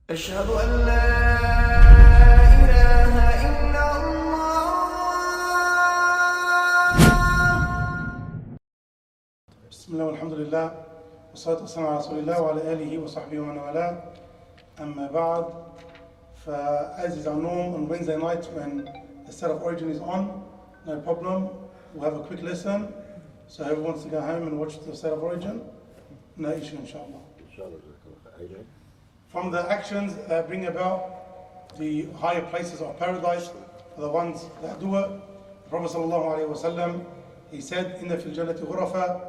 أشهد أن لا إله إلا الله. بسم الله والحمد لله والصلاة والسلام على رسول الله وعلى آله وصحبه ومن والاه. أما بعد, as is our norm on Wednesday night when the set of origin is on, no problem, we'll have a quick lesson. So whoever wants to go home and watch the set of origin, no issue inshallah. From the actions that bring about the higher places of paradise, for the ones that do it, the Prophet ﷺ, he said, إِنَّ فِي الْجَنَّةِ غُرَفًا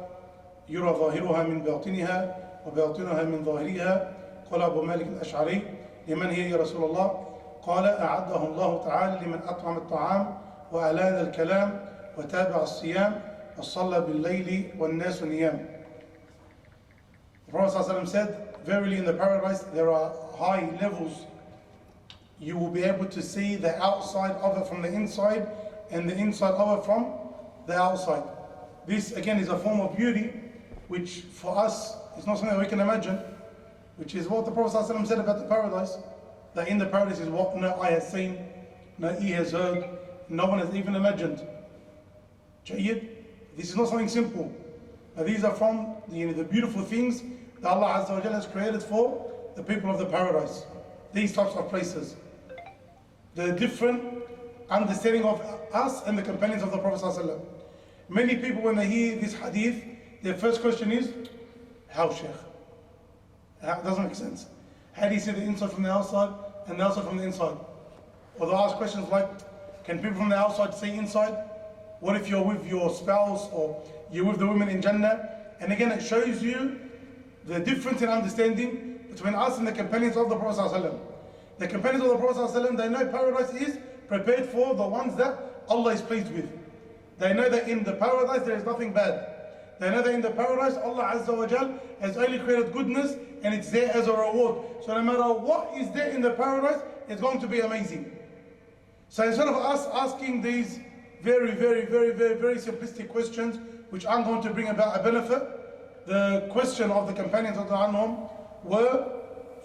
يُرَى ظَاهِرُهَا مِنْ بَاطِنِهَا وَبَاطِنُهَا مِنْ ظَاهِرِهَا. قال أبو مالك الأشعري: لمن هي يا رسول الله؟ قال: أعده الله تعالى لمن أطعم الطعام وألان الكلام وتابع الصيام وصلى بالليل والناس نيام. The Prophet ﷺ said, verily in the paradise there are high levels. You will be able to see the outside of it from the inside and the inside of it from the outside. This again is a form of beauty which for us is not something that we can imagine, which is what the Prophet ﷺ said about the paradise, that in the paradise is what no eye has seen, no ear has heard, no one has even imagined. This is not something simple. Now these are from the beautiful things that Allah Azza wa Jalla has created for the people of the paradise. These types of places. The different understanding of us and the companions of the Prophet ﷺ. Many people when they hear this hadith, their first question is, how, Sheikh? It doesn't make sense. How do you see the inside from the outside and the outside from the inside? Or they'll ask questions like, can people from the outside see inside? What if you're with your spouse or you're with the women in Jannah? And again, it shows you the difference in understanding between us and the companions of the Prophet ﷺ. The companions of the Prophet ﷺ, they know paradise is prepared for the ones that Allah is pleased with. They know that in the paradise there is nothing bad. They know that in the paradise Allah Azza wa Jal has only created goodness and it's there as a reward. So no matter what is there in the paradise, it's going to be amazing. So instead of us asking these very simplistic questions which aren't going to bring about a benefit, the question of the companions of the Anhum were,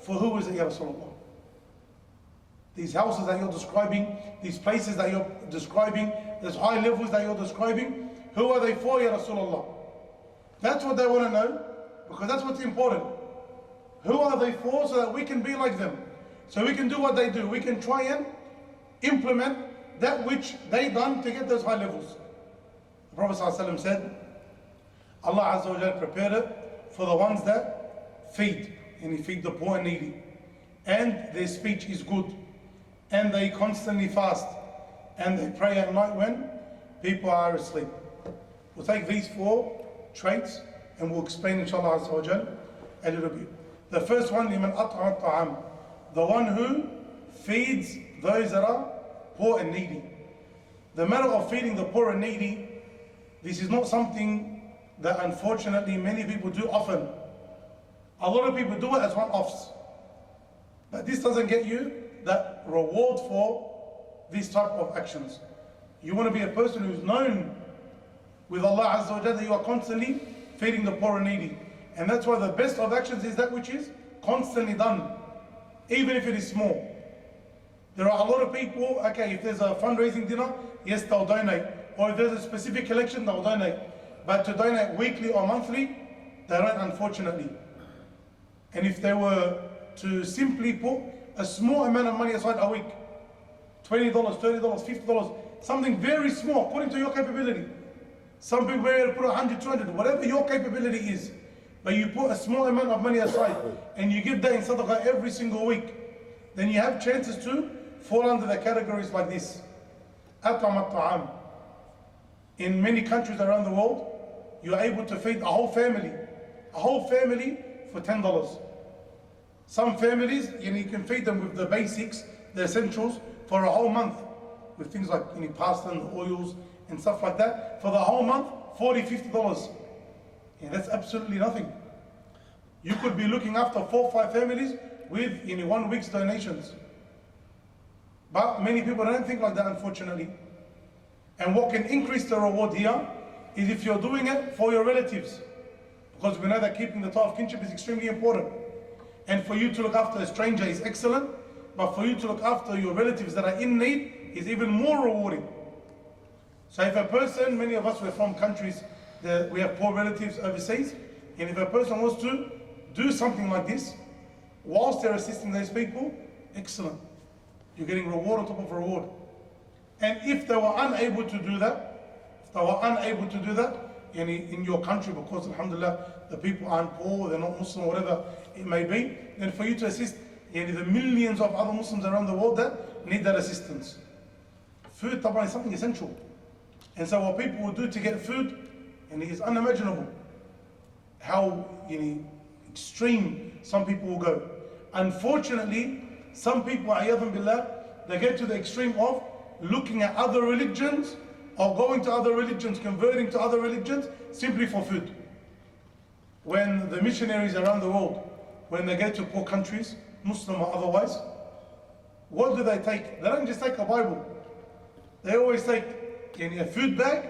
for who is it, Ya Rasulullah? These houses that you're describing, these places that you're describing, these high levels that you're describing, who are they for, Ya Rasulullah? That's what they want to know, because that's what's important. Who are they for, so that we can be like them? So we can do what they do. We can try and implement that which they done to get those high levels. The Prophet ﷺ said, Allah Azza wa Jalla prepared it for the ones that feed, and He feed the poor and needy, and their speech is good, and they constantly fast, and they pray at night when people are asleep. We'll take these four traits and we'll explain inshallah Azza wa Jalla a little bit. The first one, لمن أطعم الطعام, the one who feeds those that are poor and needy. The matter of feeding the poor and needy, this is not something that unfortunately many people do often. A lot of people do it as one-offs. But this doesn't get you that reward for these type of actions. You want to be a person who's known with Allah Azza wa Jalla that you are constantly feeding the poor and needy. And that's why the best of actions is that which is constantly done, even if it is small. There are a lot of people, okay, if there's a fundraising dinner, yes, they'll donate. Or if there's a specific collection, they'll donate. But to donate weekly or monthly, they don't, unfortunately. And if they were to simply put a small amount of money aside a week, $20, $30, $50, something very small, according to your capability. Some people are able to put 100, 200, whatever your capability is. But you put a small amount of money aside and you give that in sadaqah every single week, then you have chances to fall under the categories like this. At'am at-ta'am. In many countries around the world, you're able to feed a whole family for $10. Some families, you can feed them with the basics, the essentials, for a whole month, with things like pasta and oils and stuff like that. For the whole month, $40, $50. That's absolutely nothing. You could be looking after 4 or 5 families with 1 week's donations. But many people don't think like that, unfortunately. And what can increase the reward here is if you're doing it for your relatives. Because we know that keeping the tie of kinship is extremely important. And for you to look after a stranger is excellent, but for you to look after your relatives that are in need is even more rewarding. So if a person, many of us were from countries that we have poor relatives overseas, and if a person wants to do something like this, whilst they're assisting those people, excellent. You're getting reward on top of reward. And if they were unable to do that, in your country, because alhamdulillah, the people aren't poor, they're not Muslim, whatever it may be, then for you to assist the millions of other Muslims around the world that need that assistance. Food is something essential. And so what people will do to get food, and it is unimaginable how extreme some people will go. Unfortunately, some people, they get to the extreme of looking at other religions or going to other religions, converting to other religions simply for food. When the missionaries around the world, when they get to poor countries, Muslim or otherwise, what do they take? They don't just take a Bible. They always take a food bag,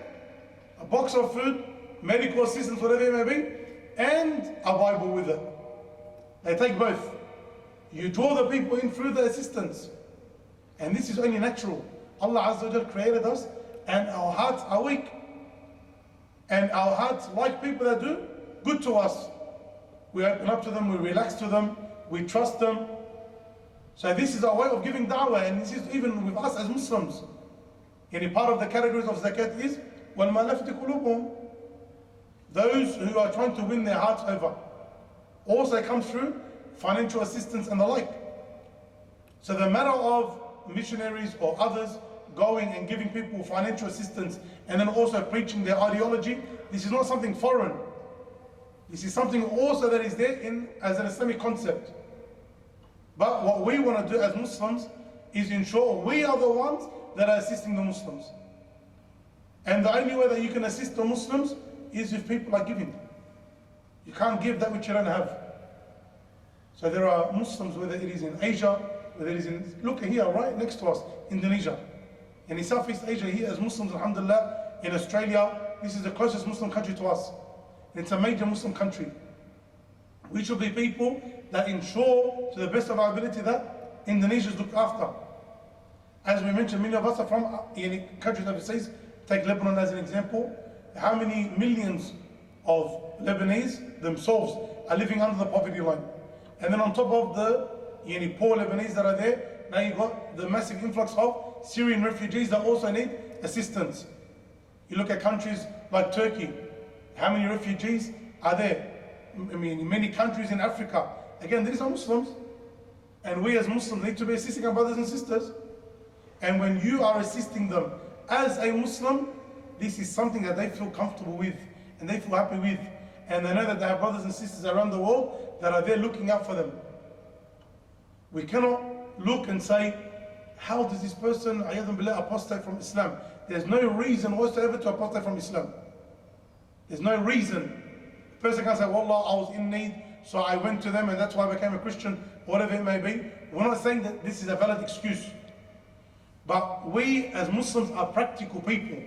a box of food, medical assistance, whatever it may be, and a Bible with it. They take both. You draw the people in through the assistance. And this is only natural. Allah Azza wa Jal created us, and our hearts are weak. And our hearts like people that do good to us. We open up to them, we relax to them, we trust them. So this is our way of giving da'wah, and this is even with us as Muslims. Any part of the categories of zakat is وَالْمَلَفْتِ قُلُوبُهُمْ, those who are trying to win their hearts over. Also comes through financial assistance and the like. So the matter of missionaries or others going and giving people financial assistance and then also preaching their ideology, this is not something foreign. This is something also that is there as an Islamic concept. But what we want to do as Muslims is ensure we are the ones that are assisting the Muslims. And the only way that you can assist the Muslims is if people are giving. You can't give that which you don't have. So there are Muslims, whether it is in Asia, whether it is in, look here, right next to us, Indonesia. And in Southeast Asia, here as Muslims, alhamdulillah, in Australia, this is the closest Muslim country to us. And it's a major Muslim country. We should be people that ensure to the best of our ability that Indonesia is looked after. As we mentioned, many of us are from countries overseas. Take Lebanon as an example. How many millions of Lebanese themselves are living under the poverty line? And then on top of the poor Lebanese that are there, now you've got the massive influx of Syrian refugees that also need assistance. You look at countries like Turkey, how many refugees are there? In many countries in Africa. Again, these are Muslims. And we as Muslims need to be assisting our brothers and sisters. And when you are assisting them as a Muslim, this is something that they feel comfortable with and they feel happy with. And they know that they have brothers and sisters around the world that are there looking out for them. We cannot look and say, how does this person, apostate from Islam? There's no reason whatsoever to apostate from Islam. There's no reason. A person can say, Wallah, I was in need, so I went to them and that's why I became a Christian, whatever it may be. We're not saying that this is a valid excuse. But we as Muslims are practical people.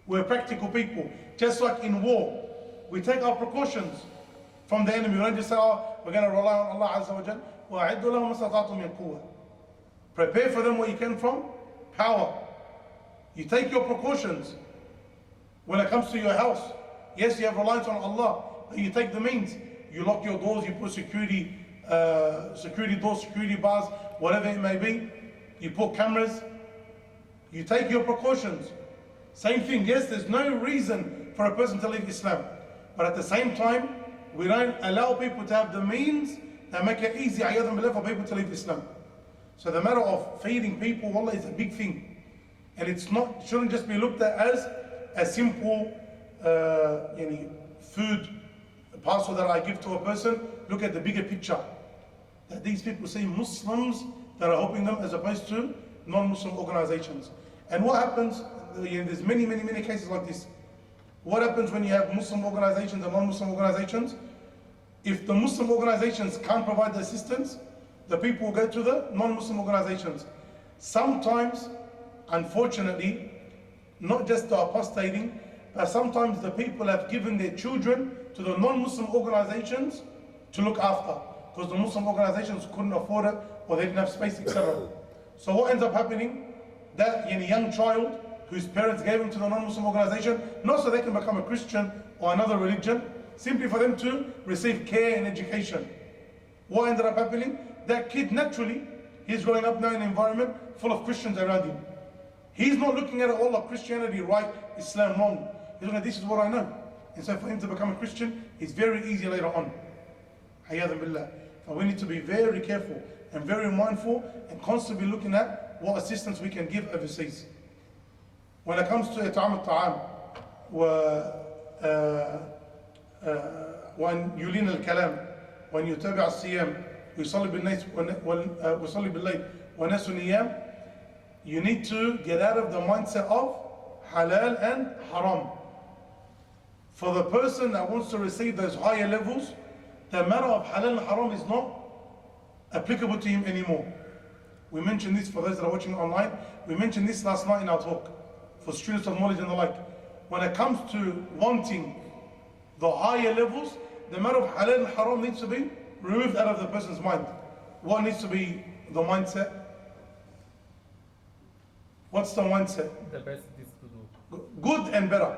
We're practical people. Just like in war, we take our precautions from the enemy. We don't just say, oh, we're going to rely on Allah Azza wa Jal. وَأَعِدُّ لَهُمْ مَسْتَطَعْتُم مِّن قُوَّةٍ. Prepare for them what you can from power. You take your precautions. When it comes to your house, yes, you have reliance on Allah, but you take the means. You lock your doors, you put security doors, security bars, whatever it may be. You put cameras. You take your precautions. Same thing, yes, there's no reason for a person to leave Islam. But at the same time, we don't allow people to have the means that make it easy for people to leave Islam. So the matter of feeding people, wallah, is a big thing. And shouldn't just be looked at as a simple food parcel that I give to a person. Look at the bigger picture. That these people see Muslims that are helping them as opposed to non-Muslim organizations. And what happens, there's many cases like this. What happens when you have Muslim organizations and non-Muslim organizations? If the Muslim organizations can't provide the assistance, the people will go to the non-Muslim organizations. Sometimes, unfortunately, not just the apostating, but sometimes the people have given their children to the non-Muslim organizations to look after. because the Muslim organizations couldn't afford it or they didn't have space, etc. So what ends up happening, that young child whose parents gave him to the non-Muslim organization, not so they can become a Christian or another religion, simply for them to receive care and education. What ended up happening? That kid naturally, he's growing up now in an environment full of Christians around him. He's not looking at it all like Christianity right, Islam wrong. He's looking at this is what I know. And so for him to become a Christian, it's very easy later on. Hayyadan billah. So we need to be very careful and very mindful and constantly looking at what assistance we can give overseas. When it comes to إطعام الطعام وأن يلين الكلام وأن يتابع الصيام ويصلي بالليل وناس نيام, you need to get out of the mindset of halal and haram. For the person that wants to receive those higher levels, the matter of halal and haram is not applicable to him anymore. We mentioned this for those that are watching online. We mentioned this last night in our talk for students of knowledge and the like. When it comes to wanting the higher levels, the matter of halal and haram needs to be removed out of the person's mind. What needs to be the mindset? What's the mindset? The best is to do. Good and better.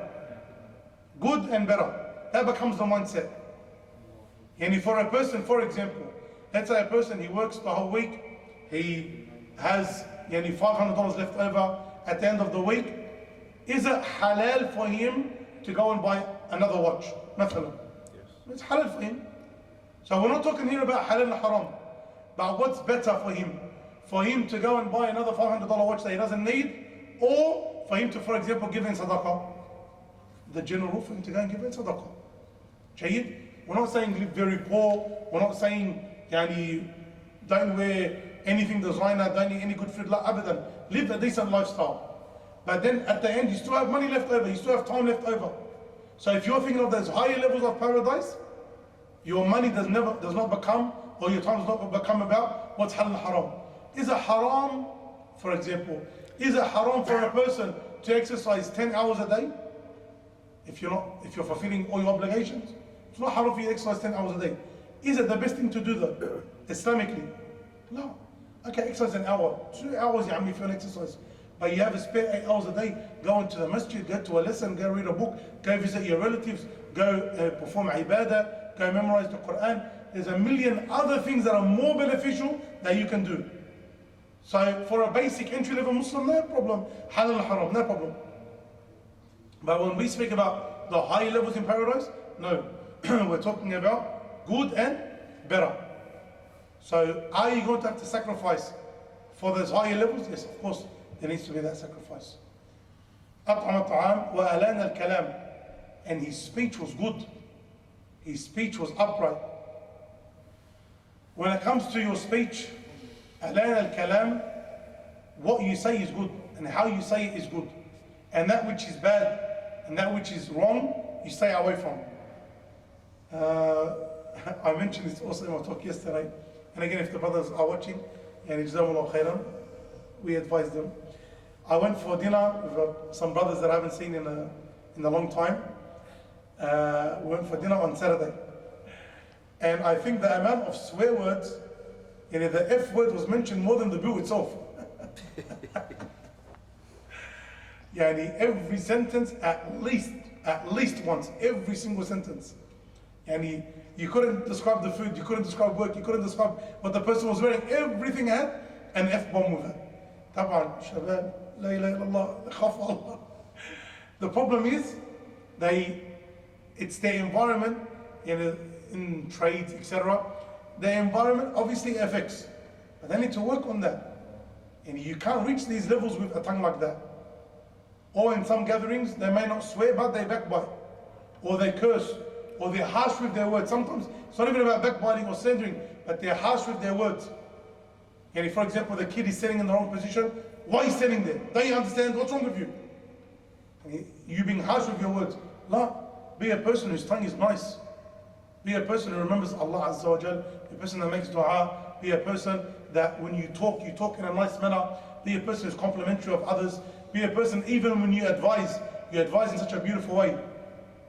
Good and better. That becomes the mindset. And for a person, for example, let's say a person, he works the whole week, he has $500 left over at the end of the week. Is it halal for him to go and buy another watch? مثلا. Yes. It's halal for him. So we're not talking here about halal and haram, but what's better for him? For him to go and buy another $500 watch that he doesn't need, or for him to, for example, give in sadaqah? The general rule for him to go and give in sadaqah. جيد? We're not saying live very poor, we're not saying don't wear anything designer, don't eat any good food, like abadan. Live a decent lifestyle. But then at the end, you still have money left over, you still have time left over. So if you're thinking of those higher levels of paradise, your money does not become, or your time does not become about what's halal and haram. Is it haram, for example, is it haram for a person to exercise 10 hours a day? If you're fulfilling all your obligations, it's not haram for you to exercise 10 hours a day. Is it the best thing to do though, Islamically? No. Okay, exercise an hour, 2 hours, if you want to exercise. But you have a spare 8 hours a day, go into the masjid, go to a lesson, go read a book, go visit your relatives, go perform ibadah, go memorize the Quran. There's a million other things that are more beneficial that you can do. So for a basic entry-level Muslim, no problem. Halal and haram, no problem. But when we speak about the high levels in paradise, no. We're talking about good and better. So are you going to have to sacrifice for those higher levels? Yes, of course, there needs to be that sacrifice. أطعم الطعام وألان الكلام. And his speech was good. His speech was upright. When it comes to your speech, ألان الكلام, what you say is good, and how you say it is good. And that which is bad, and that which is wrong, you stay away from. I mentioned this also in my talk yesterday. And again, if the brothers are watching, جزاهم الله خيرا, we advise them. I went for dinner with some brothers that I haven't seen in a long time. We went for dinner on Saturday. And I think the amount of swear words, the F word was mentioned more than the bu itself. Every sentence at least once, every single sentence. You couldn't describe the food, you couldn't describe work, you couldn't describe what the person was wearing. Everything had an F-bomb with it. طبعا شباب لا إله إلا الله خاف الله. The problem is, it's their environment, in trades, etc. The environment obviously affects, but they need to work on that. And you can't reach these levels with a tongue like that. Or in some gatherings, they may not swear, but they backbite, or they curse, or they're harsh with their words. Sometimes it's not even about backbiting or slandering, but they're harsh with their words. For example, the kid is sitting in the wrong position. Why are you sitting there? Don't you understand? What's wrong with you? You being harsh with your words. La, be a person whose tongue is nice. Be a person who remembers Allah Azza wa Jal. Be a person that makes dua. Be a person that when you talk in a nice manner. Be a person who's complimentary of others. Be a person, even when you advise in such a beautiful way.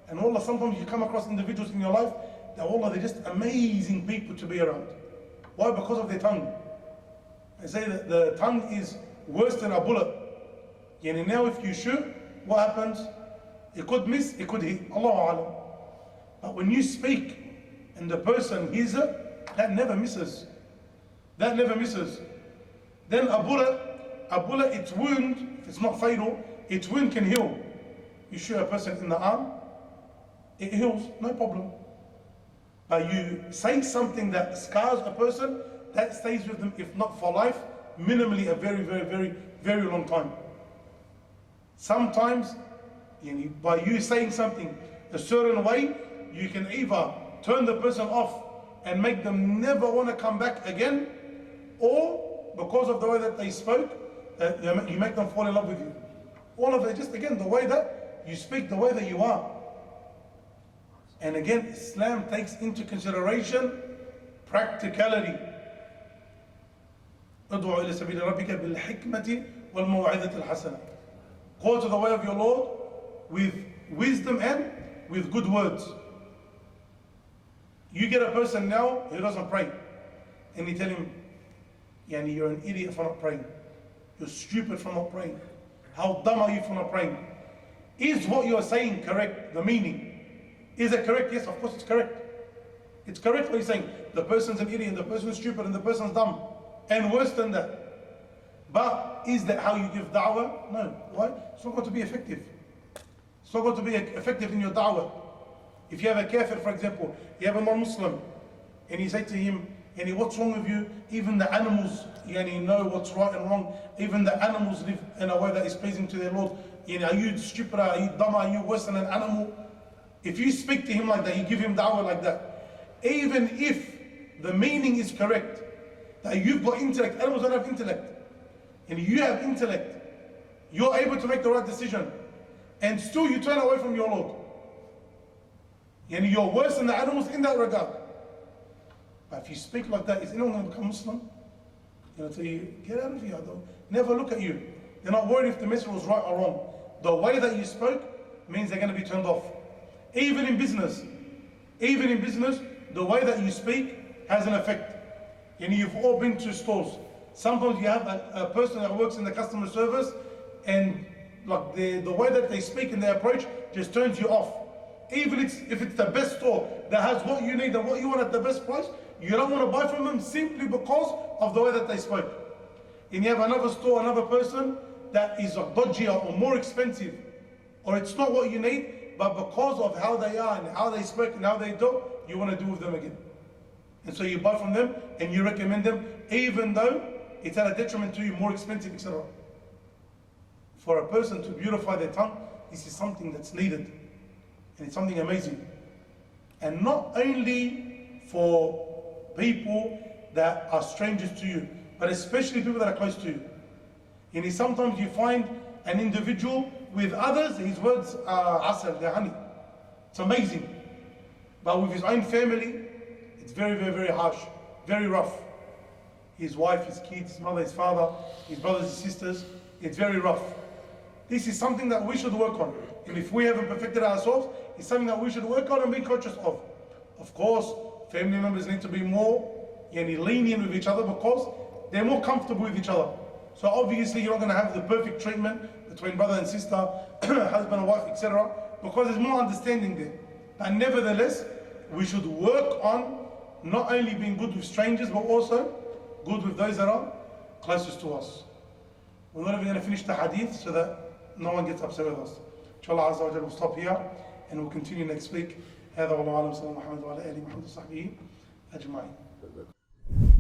And wallah, sometimes you come across individuals in your life that wallah, they're just amazing people to be around. Why? Because of their tongue. I say that the tongue is worse than a bullet. And now if you shoot, what happens? It could miss, it could hit. Allahu Alam. But when you speak and the person hears it, that never misses. That never misses. Then a bullet, its wound, if it's not fatal, its wound can heal. You shoot a person in the arm, it heals, no problem. But you say something that scars a person, that stays with them, if not for life, minimally a very, very, very, very long time. Sometimes, by you saying something a certain way, you can either turn the person off and make them never want to come back again, or because of the way that they spoke, you make them fall in love with you. All of it, just again, the way that you speak, the way that you are. And again, Islam takes into consideration practicality. ادعو إلى سبيل ربك بالحكمة والموعظة الحسنة. Go to the way of your Lord with wisdom and with good words. You get a person now who doesn't pray, and you tell him, Yani, you're an idiot for not praying. You're stupid for not praying. How dumb are you for not praying? Is what you're saying correct, the meaning? Is it correct? Yes, of course it's correct. It's correct what you're saying. The person's an idiot, the person's stupid, and the person's dumb. And worse than that. But is that how you give da'wah? No. Why? It's not going to be effective. It's not going to be effective in your da'wah. If you have a kafir, for example, you have a non-Muslim, and you say to him, Yani, what's wrong with you? Even the animals, Yani, know what's right and wrong. Even the animals live in a way that is pleasing to their Lord. Yani, are you stupid? Are you dumb? Are you worse than an animal? If you speak to him like that, you give him da'wah like that, even if the meaning is correct, that you've got intellect, animals don't have intellect, and you have intellect, you're able to make the right decision, and still you turn away from your Lord. And you're worse than the animals in that regard. But if you speak like that, is anyone going to become Muslim? Tell you, get out of here, never look at you. They're not worried if the message was right or wrong. The way that you spoke means they're going to be turned off. Even in business, the way that you speak has an effect. And you've all been to stores. Sometimes you have a person that works in the customer service, and like the way that they speak and their approach just turns you off. Even if it's the best store that has what you need and what you want at the best price, you don't want to buy from them simply because of the way that they spoke. And you have another store, another person that is dodgier or more expensive, or it's not what you need, but because of how they are and how they speak and how they do, you want to do with them again. And so you buy from them and you recommend them, even though it's at a detriment to you, more expensive, etc. For a person to beautify their tongue, this is something that's needed. And it's something amazing. And not only for people that are strangers to you, but especially people that are close to you. And sometimes you find an individual with others, his words are asal, they're honey. It's amazing. But with his own family, it's very, very, very harsh, very rough. His wife, his kids, his mother, his father, his brothers, his sisters, it's very rough. This is something that we should work on. And if we haven't perfected ourselves, it's something that we should work on and be conscious of. Of course, family members need to be more lenient with each other because they're more comfortable with each other. So obviously you're not going to have the perfect treatment between brother and sister, husband and wife, etc. because there's more understanding there. But nevertheless, we should work on not only being good with strangers, but also good with those that are closest to us. We're not even going to finish the hadith so that no one gets upset with us. Inshallah Azza wa Jalla, we'll stop here and we'll continue next week. هذا والله أعلم. صلى الله عليه وعلى آله وصحبه أجمعين.